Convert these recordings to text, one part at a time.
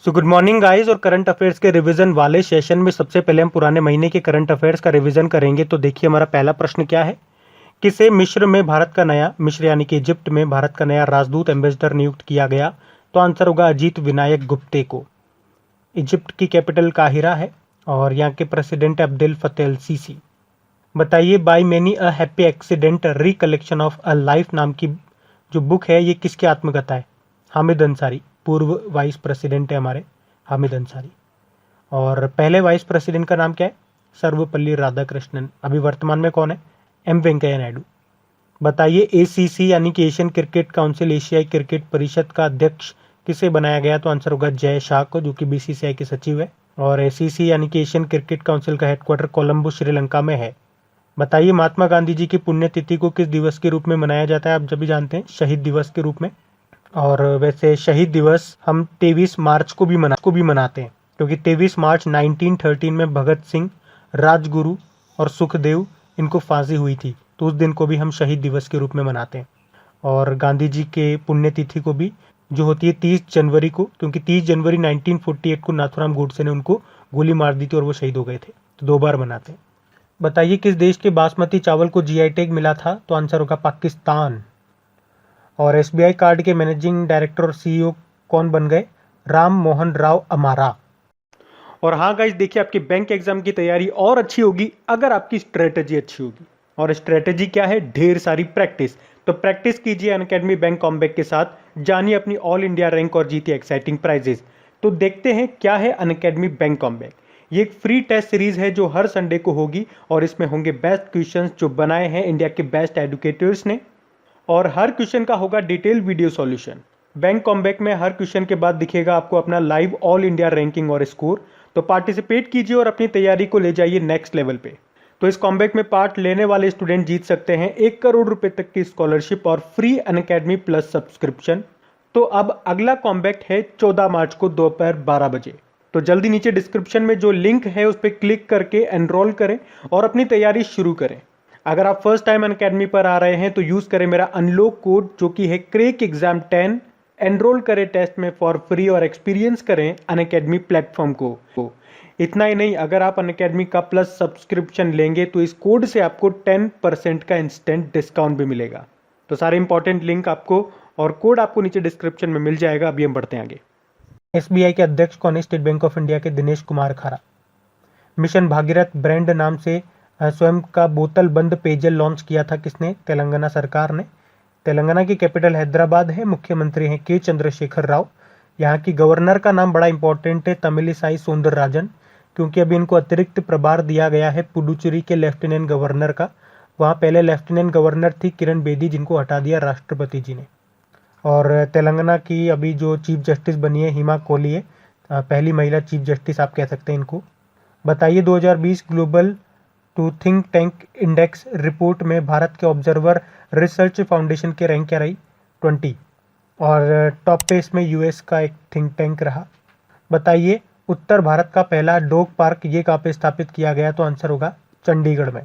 So good morning guys. और current affairs के revision वाले सेशन में सबसे पहले हम पुराने महीने के करंट अफेयर्स का रिवीजन करेंगे। तो देखिए हमारा पहला प्रश्न क्या है। किसे मिस्र यानी कि इजिप्ट में भारत का नया राजदूत एम्बेसडर नियुक्त किया गया? तो आंसर होगा अजीत विनायक गुप्ते को। इजिप्ट की कैपिटल काहिरा है और यहाँ के प्रेसिडेंट अब्देल फतेह अल सीसी। बताइए by many a happy accident recollection of a life नाम की जो बुक है ये किसकी आत्मकथा है? हामिद अंसारी, पूर्व वाइस प्रेसिडेंट है हमारे हामिद अंसारी। और पहले वाइस प्रेसिडेंट का नाम क्या है? सर्वपल्ली राधाकृष्णन। अभी वर्तमान में कौन है? एम वेंकैया नायडू। बताइए एसीसी यानी कि एशियन क्रिकेट काउंसिल, एशियाई क्रिकेट परिषद का अध्यक्ष किसे बनाया गया? तो आंसर होगा जय शाह को, जो कि बीसीसीआई के सचिव है। और एसीसी यानी कि एशियन क्रिकेट काउंसिल का हेडक्वार्टर कोलंबो श्रीलंका में है। बताइए महात्मा गांधी जी की पुण्यतिथि को किस दिवस के रूप में मनाया जाता है? आप सभी जानते हैं, शहीद दिवस के रूप में। और वैसे शहीद दिवस हम 23 मार्च को भी मनाते हैं, क्योंकि 23 मार्च 1913 में भगत सिंह, राजगुरु और सुखदेव इनको फांसी हुई थी, तो उस दिन को भी हम शहीद दिवस के रूप में मनाते हैं। और गांधी जी के पुण्यतिथि को भी जो होती है 30 जनवरी को, क्योंकि 30 जनवरी 1948 को नाथूराम गोडसे ने उनको गोली मार दी थी और वो शहीद हो गए थे, तो 2 बार मनाते हैं। बताइए किस देश के बासमती चावल को जीआई टैग मिला था? तो आंसर होगा पाकिस्तान। और एसबीआई कार्ड के मैनेजिंग डायरेक्टर और सीईओ कौन बन गए? राम मोहन राव अमारा। और हाँ गाइस, देखिए आपकी बैंक एग्जाम की तैयारी और अच्छी होगी अगर आपकी स्ट्रेटेजी अच्छी होगी। और स्ट्रेटेजी क्या है? ढेर सारी प्रैक्टिस। तो प्रैक्टिस कीजिए अनअकैडमी बैंक कॉम्बैक के साथ, जानिए अपनी ऑल इंडिया रैंक और जीतिए एक्साइटिंग प्राइजेस। तो देखते हैं क्या है अनअकैडमी बैंक कॉम्बैक। ये एक फ्री टेस्ट सीरीज है जो हर संडे को होगी और इसमें होंगे बेस्ट क्वेश्चंस जो बनाए हैं इंडिया के बेस्ट एडुकेटर्स ने। और हर क्वेश्चन का होगा detail video solution. Bank comeback में हर क्वेश्चन के बाद दिखेगा आपको अपना लाइव ऑल इंडिया रैंकिंग और स्कोर। तो पार्टिसिपेट कीजिए और अपनी तैयारी को ले जाइए नेक्स्ट लेवल पे। तो इस कॉम्बैक में पार्ट लेने वाले स्टूडेंट जीत सकते हैं 1 करोड़ रुपए तक की स्कॉलरशिप और फ्री अनअकैडमी प्लस सब्सक्रिप्शन। तो अब अगला कॉम्बैक है 14 मार्च को दोपहर 12 बजे। तो जल्दी नीचे डिस्क्रिप्शन में जो लिंक है उस पर क्लिक करके एनरोल करें और अपनी तैयारी शुरू करें। अगर आप फर्स्ट टाइम अनअकैडमी पर आ रहे हैं तो यूज करें मेरा अनलॉक कोड जो कि है क्रेक एग्जाम 10। एनरोल करें टेस्ट में फॉर फ्री और एक्सपीरियंस करें अनअकैडमी प्लेटफॉर्म को। इतना ही नहीं, अगर आप अनअकैडमी का प्लस सब्सक्रिप्शन लेंगे तो इस कोड से आपको 10% का इंस्टेंट डिस्काउंट भी मिलेगा। तो सारे इंपॉर्टेंट लिंक आपको और कोड आपको नीचे डिस्क्रिप्शन में मिल जाएगा। अभी हम बढ़ते हैं आगे। एसबीआई के अध्यक्ष कौन है? स्टेट बैंक ऑफ इंडिया के दिनेश कुमार खारा। मिशन भागीरथ ब्रांड नाम से स्वयं का बोतल बंद पेयजल लॉन्च किया था किसने? तेलंगाना सरकार ने। तेलंगाना की कैपिटल हैदराबाद है, मुख्यमंत्री हैं के चंद्रशेखर राव। यहाँ की गवर्नर का नाम बड़ा इंपॉर्टेंट है, तमिलिसाई सौंदरराजन, क्योंकि अभी इनको अतिरिक्त प्रभार दिया गया है पुडुचेरी के लेफ्टिनेंट गवर्नर का। वहाँ पहले लेफ्टिनेंट गवर्नर थी किरण बेदी, जिनको हटा दिया राष्ट्रपति जी ने। और तेलंगाना की अभी जो चीफ जस्टिस बनी है हिमा कोहली है, पहली महिला चीफ जस्टिस आप कह सकते हैं इनको। बताइए 2020 global to think tank index report में भारत के ऑब्जर्वर रिसर्च फाउंडेशन की रैंक क्या रही? 20। और टॉप पे इसमें यूएस का एक थिंक टैंक रहा। बताइए उत्तर भारत का पहला डॉग पार्क ये कहाँ पे स्थापित किया गया? तो आंसर होगा चंडीगढ़ में।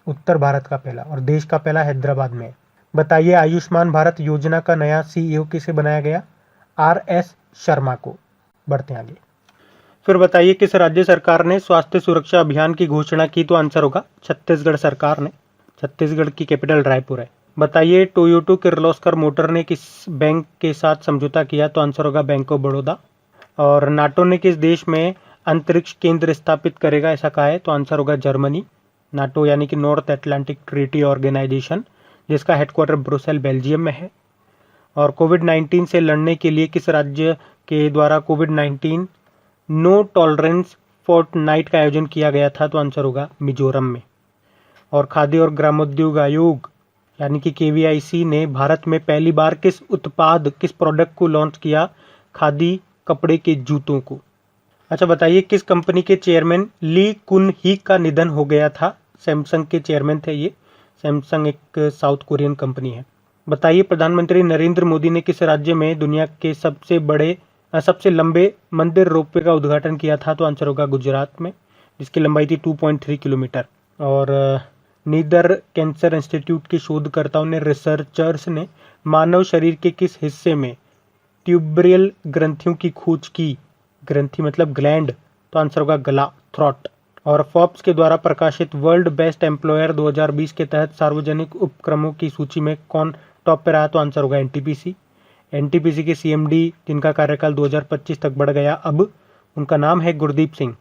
उत्तर भारत का पहला और देश का पहला हैदराबाद में। बताइए आयुष्मान भारत योजना का नया सीईओ किसे बनाया गया? RS शर्मा को। बढ़ते हैं आगे। फिर बताइए किस राज्य सरकार ने स्वास्थ्य सुरक्षा अभियान की घोषणा की? तो आंसर होगा छत्तीसगढ़ सरकार ने। छत्तीसगढ़ की कैपिटल रायपुर है। बताइए टोयोटा किर्लोस्कर मोटर ने किस बैंक के साथ समझौता किया? तो आंसर होगा बैंक ऑफ बड़ौदा। और नाटो ने किस देश में अंतरिक्ष केंद्र स्थापित करेगा ऐसा कहा है? तो आंसर होगा जर्मनी। नाटो यानी कि नॉर्थ अटलांटिक ट्रीटी ऑर्गेनाइजेशन, जिसका हेडक्वार्टर ब्रुसेल बेल्जियम में है। और कोविड-19 से लड़ने के लिए किस राज्य के द्वारा कोविड-19 नो टॉलरेंस फोर्टनाइट का आयोजन किया गया था? तो आंसर होगा मिजोरम में। और खाद्य और ग्रामोद्योग आयोग यानी कि केवीआईसी ने भारत में पहली बार किस प्रोडक्ट को लॉन्च किया? खादी कपड़े के जूतों को। अच्छा बताइए किस कंपनी के चेयरमैन ली कुन ही का निधन हो गया था? सैमसंग के चेयरमैन थे ये। सैमसंग एक साउथ कोरियन कंपनी है। बताइए प्रधानमंत्री नरेंद्र मोदी ने किस राज्य में दुनिया के सबसे लंबे मंदिर रोपवे का उद्घाटन किया था? तो आंसर होगा गुजरात में, जिसकी लंबाई थी 2.3 किलोमीटर। और नीदर कैंसर इंस्टीट्यूट के शोधकर्ताओं ने रिसर्चर्स ने मानव शरीर के किस हिस्से में ट्यूबरियल ग्रंथियों की खोज की? ग्रंथि मतलब ग्लैंड, तो आंसर होगा गला, थ्रॉट। और फोर्ब्स के द्वारा प्रकाशित वर्ल्ड बेस्ट एम्प्लॉयर 2020 के तहत सार्वजनिक उपक्रमों की सूची में कौन टॉप पे रहा, तो आंसर होगा एनटीपीसी। एनटीपीसी के सीएमडी जिनका कार्यकाल 2025 तक बढ़ गया, अब उनका नाम है गुरदीप सिंह।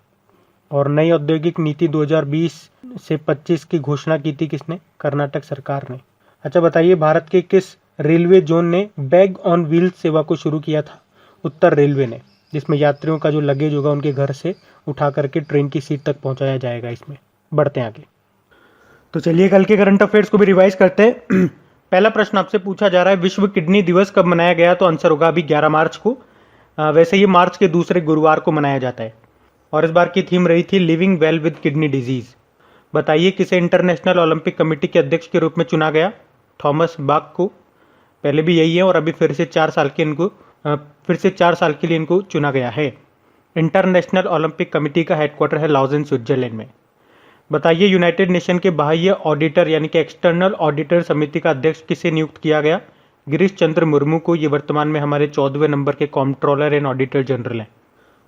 और नई औद्योगिक नीति 2020 से 25 की घोषणा की थी किसने, कर्नाटक सरकार ने। अच्छा बताइए, भारत के किस रेलवे जोन ने बैग ऑन व्हील्स सेवा को शुरू किया था, उत्तर रेलवे ने, जिसमें यात्रियों का जो लगेज होगा उनके घर से उठा करके ट्रेन की सीट तक पहुंचाया जाएगा। इसमें बढ़ते हैं आगे। तो चलिए कल के करंट अफेयर्स को भी रिवाइज करते हैं। पहला प्रश्न आपसे पूछा जा रहा है, विश्व किडनी दिवस कब मनाया गया, तो आंसर होगा अभी 11 मार्च को। वैसे ये मार्च के दूसरे गुरुवार को मनाया जाता है। और इस बार की थीम रही थी living well with kidney disease. बताइए किसे इंटरनेशनल ओलंपिक कमेटी के अध्यक्ष के रूप में चुना गया, थॉमस बाक को। पहले भी यही है और अभी फिर से 4 साल के लिए इनको चुना गया है। इंटरनेशनल ओलंपिक कमेटी का हेडक्वार्टर है लाउजेन, स्विट्जरलैंड में। बताइए यूनाइटेड नेशन के बाह्य ऑडिटर यानी कि एक्सटर्नल ऑडिटर समिति का अध्यक्ष किसे नियुक्त किया गया, गिरीश चंद्र मुर्मू को। ये वर्तमान में हमारे 14वें नंबर के कॉम्प्ट्रोलर एंड ऑडिटर जनरल हैं।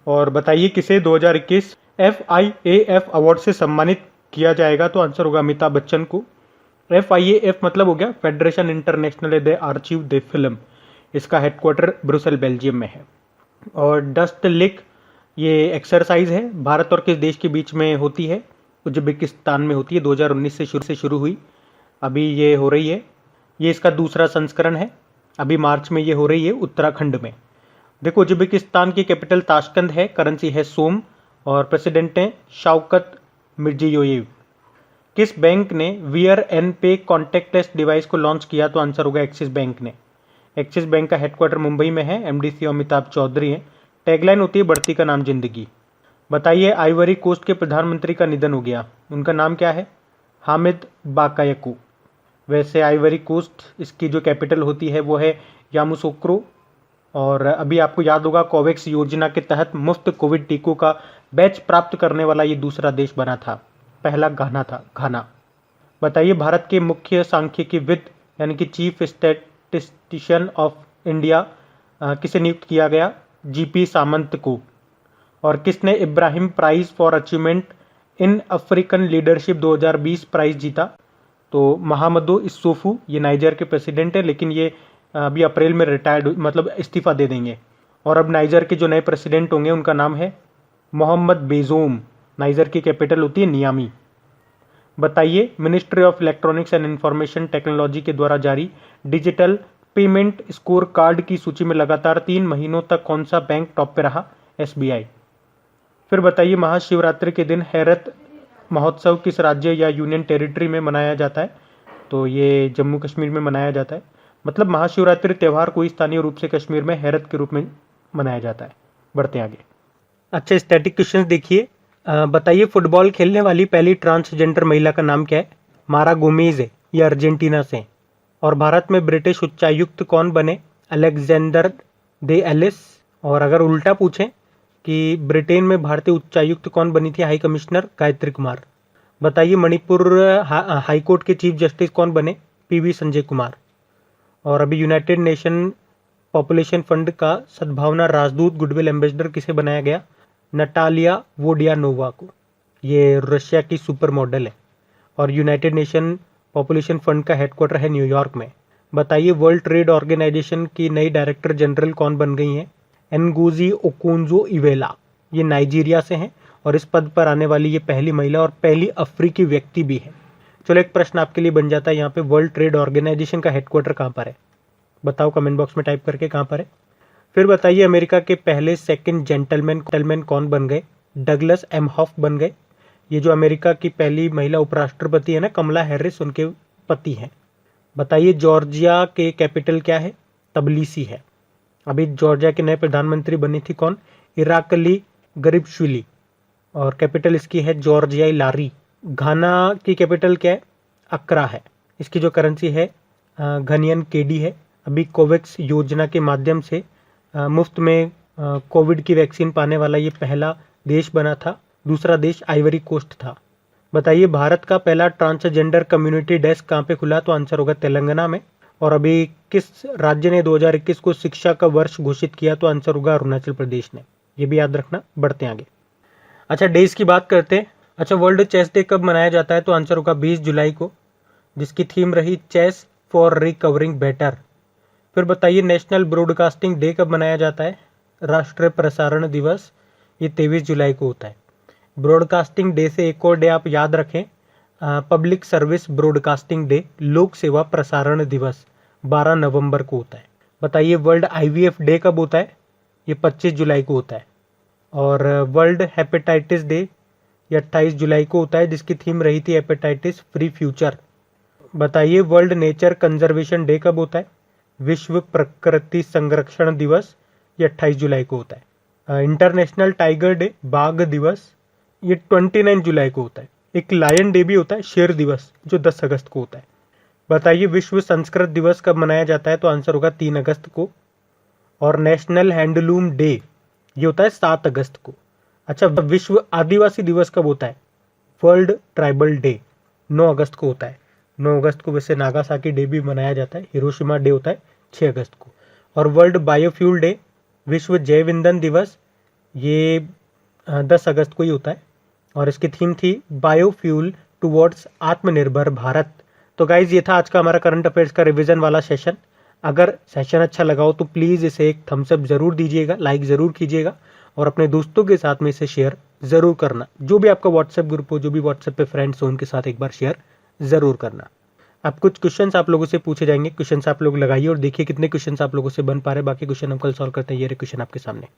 और बताइए किसे 2021 FIAF अवार्ड से सम्मानित किया जाएगा, तो आंसर होगा अमिताभ बच्चन को। FIAF मतलब हो गया फेडरेशन इंटरनेशनल दे आर्चिव दे फिल्म। इसका हेडक्वार्टर ब्रुसेल, बेल्जियम में है। और डस्ट लिक ये एक्सरसाइज है, भारत और किस देश के बीच में होती है, उज्बेकिस्तान में होती है। 2019 से शुरू हुई, अभी ये हो रही है। ये इसका दूसरा संस्करण है, अभी मार्च में ये हो रही है उत्तराखंड में। देखो उज्बेकिस्तान की कैपिटल ताशकंद है, करेंसी है सोम और प्रेसिडेंट हैं शौकत मिर्जियोयेव। किस बैंक ने वियर एन पे कॉन्टैक्टलेस डिवाइस को लॉन्च किया, तो आंसर होगा एक्सिस बैंक ने। एक्सिस बैंक का हेडक्वार्टर मुंबई में है, MD अमिताभ चौधरी हैं। टैगलाइन होती है बढ़ती का नाम जिंदगी। बताइए आइवरी कोस्ट के प्रधानमंत्री का निधन हो गया, उनका नाम क्या है, हामिद बाकायकू। वैसे आइवरी कोस्ट इसकी जो कैपिटल होती है वो है यामूसोक्रो। और अभी आपको याद होगा कोवैक्स योजना के तहत मुफ्त कोविड टीकों का बैच प्राप्त करने वाला ये दूसरा देश बना था, पहला घाना था, घाना। बताइए भारत के मुख्य सांख्यिकीविद यानी कि चीफ स्टैटिस्टिशियन ऑफ इंडिया किसे नियुक्त किया गया, GP सामंत को। और किसने Ibrahim prize for achievement in African leadership 2020 prize जीता, तो महामदो इस्सोफू। ये नाइजर के प्रेसिडेंट है, लेकिन ये अभी अप्रैल में रिटायर्ड मतलब इस्तीफा दे देंगे। और अब नाइजर के जो नए प्रेसिडेंट होंगे उनका नाम है मोहम्मद बेजोम। नाइजर की कैपिटल होती है नियामी। बताइए ministry of electronics and information technology के द्वारा जारी डिजिटल पेमेंट स्कोर कार्ड की सूची में लगातार 3 महीनों तक कौन सा बैंक टॉप पे रहा, SBI। फिर बताइए महाशिवरात्रि के दिन हैरत महोत्सव किस राज्य या यूनियन टेरिटरी में मनाया जाता है, तो ये जम्मू कश्मीर में मनाया जाता है। मतलब महाशिवरात्रि त्यौहार को स्थानीय रूप से कश्मीर में हैरत के रूप में मनाया जाता है। बढ़ते आगे। अच्छा स्टैटिक क्वेश्चन देखिए। बताइए फुटबॉल खेलने वाली पहली ट्रांसजेंडर महिला का नाम क्या है, मारा गोमेज है, ये अर्जेंटीना से। और भारत में ब्रिटिश उच्चायुक्त कौन बने, अलेक्जेंडर दे एलिस। और अगर उल्टा पूछें कि ब्रिटेन में भारतीय उच्चायुक्त कौन बनी थी, हाई कमिश्नर गायत्री कुमार। बताइए मणिपुर हाईकोर्ट के चीफ जस्टिस कौन बने, PV संजय कुमार। और अभी यूनाइटेड नेशन पॉपुलेशन फंड का सद्भावना राजदूत गुडविल एम्बेसडर किसे बनाया गया, नटालिया वोडियानोवा को। ये रशिया की सुपर मॉडल है। और यूनाइटेड नेशन पॉपुलेशन फंड का हेडक्वार्टर है न्यूयॉर्क में। बताइए वर्ल्ड ट्रेड ऑर्गेनाइजेशन की नई डायरेक्टर जनरल कौन बन गई हैं, एनगोजी ओकोंजो इवेला। ये नाइजीरिया से हैं और इस पद पर आने वाली ये पहली महिला और पहली अफ्रीकी व्यक्ति भी है। चलो एक प्रश्न आपके लिए बन जाता है यहाँ पे, वर्ल्ड ट्रेड ऑर्गेनाइजेशन का हेडक्वार्टर कहाँ पर है, बताओ कमेंट बॉक्स में टाइप करके कहाँ पर है। फिर बताइए अमेरिका के पहले सेकंड जेंटलमैन कौन बन गए, डगलस एमहॉफ बन गए। ये जो अमेरिका की पहली महिला उपराष्ट्रपति है ना, कमला हैरिस, उनके पति हैं। बताइए जॉर्जिया के कैपिटल क्या है, तबलीसी है। अभी जॉर्जिया के नए प्रधानमंत्री बनी थी कौन, इराकली गरिबशुली। और कैपिटल इसकी है जॉर्जियाई लारी। घाना की कैपिटल क्या है, अक्रा है। इसकी जो करेंसी है घनियन केडी है। अभी कोवैक्स योजना के माध्यम से मुफ्त में कोविड की वैक्सीन पाने वाला ये पहला देश बना था। दूसरा देश आइवरी कोस्ट था। बताइए भारत का पहला ट्रांसजेंडर कम्युनिटी डेस्क कहाँ पे खुला, तो आंसर होगा तेलंगाना में। और अभी किस राज्य ने 2021 को शिक्षा का वर्ष घोषित किया, तो आंसर होगा अरुणाचल प्रदेश ने। ये भी याद रखना। बढ़ते हैं आगे। अच्छा, डेज की बात करते हैं। अच्छा, वर्ल्ड चेस डे कब मनाया जाता है? तो आंसर होगा 20 जुलाई को, जिसकी थीम रही चेस फॉर रिकवरिंग बेटर। फिर बताइए, नेशनल ब्रॉडकास्टिंग डे कब मनाया जाता है? राष्ट्रीय प्रसारण दिवस, ये 23 जुलाई को होता है। ब्रॉडकास्टिंग डे से एक और डे आप याद रखें, पब्लिक सर्विस ब्रॉडकास्टिंग डे, लोक सेवा प्रसारण दिवस, 12 नवंबर को होता है। बताइए, वर्ल्ड आईवीएफ डे कब होता है? ये 25 जुलाई को होता है। और वर्ल्ड हेपेटाइटिस डे ये 28 जुलाई को होता है, जिसकी थीम रही थी हेपेटाइटिस फ्री फ्यूचर। बताइए, वर्ल्ड नेचर कंजर्वेशन डे कब होता है? विश्व प्रकृति संरक्षण दिवस, ये 28 जुलाई को होता है। इंटरनेशनल टाइगर डे, बाघ दिवस, ये 29 जुलाई को होता है। एक लायन डे भी होता है, शेर दिवस, जो 10 अगस्त को होता है। बताइए, विश्व संस्कृत दिवस कब मनाया जाता है? तो आंसर होगा 3 अगस्त को। और नेशनल हैंडलूम डे ये होता है 7 अगस्त को। अच्छा, विश्व आदिवासी दिवस कब होता है? वर्ल्ड ट्राइबल डे 9 अगस्त को होता है। 9 अगस्त को वैसे नागासाकी डे भी मनाया जाता है। हिरोशिमा डे होता है 6 अगस्त को। और वर्ल्ड बायोफ्यूल डे, विश्व जैव ईंधन दिवस, ये 10 अगस्त को ही होता है। और इसकी थीम थी बायोफ्यूल टुवर्ड्स आत्मनिर्भर भारत। तो गाइज, ये था आज का हमारा करंट अफेयर्स का रिवीजन वाला सेशन। अगर सेशन अच्छा लगा हो तो प्लीज़ इसे एक थम्स अप ज़रूर दीजिएगा, लाइक ज़रूर कीजिएगा और अपने दोस्तों के साथ में इसे शेयर ज़रूर करना। जो भी आपका व्हाट्सएप ग्रुप हो, जो भी व्हाट्सएप पे फ्रेंड्स हो, उनके साथ एक बार शेयर ज़रूर करना। अब कुछ क्वेश्चंस आप लोगों से पूछे जाएंगे, क्वेश्चंस आप लोग लगाइए और देखिए कितने क्वेश्चंस आप लोगों से बन पा रहे हैं। बाकी क्वेश्चन हम कल सॉल्व करते हैं। ये क्वेश्चन आपके सामने।